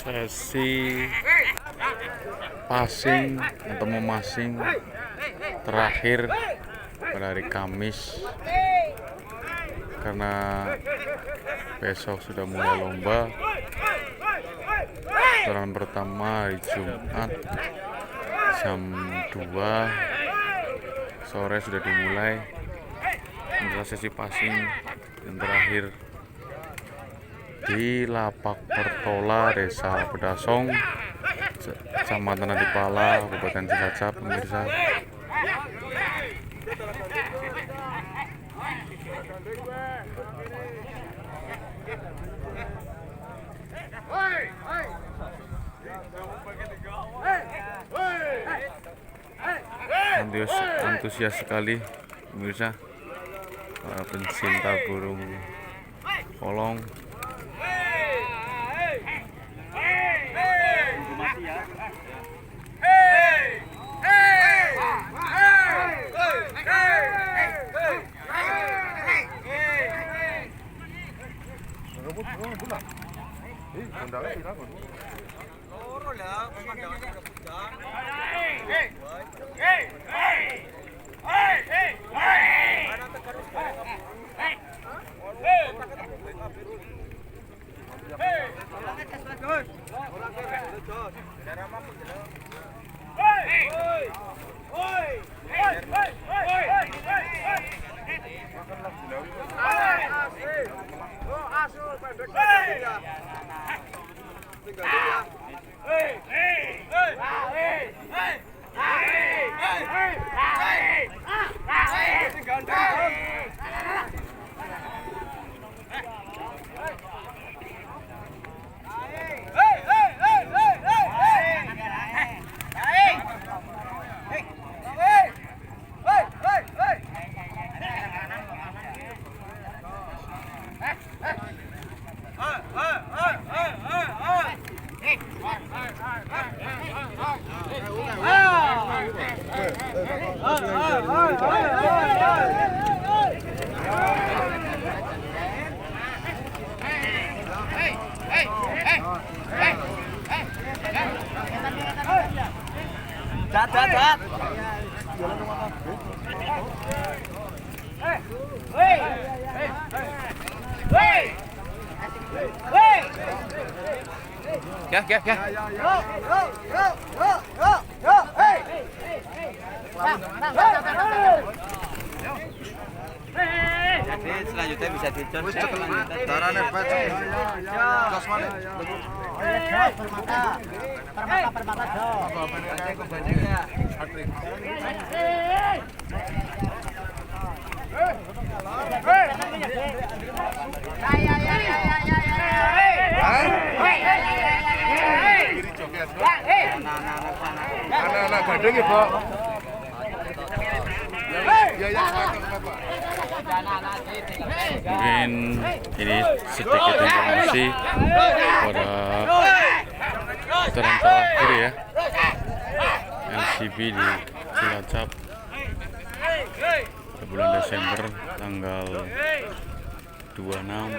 Sesi passing atau memasing terakhir pada hari Kamis, karena besok sudah mulai lomba. Putaran pertama hari Jumat jam 2 sore sudah dimulai. Inilah sesi passing yang terakhir di Lapak Pertola, Desa Pedasong, Kecamatan Adipala, Kabupaten Cilacap, pemirsa. Antusias sekali, pemirsa, para pencinta burung kolong. Jadi selanjutnya bisa dicor. Anak-anak gading ya, Pak. Mungkin ini sedikit informasi pada putaran terakhir ya, LCB di Cilacap pada bulan Desember tanggal 26.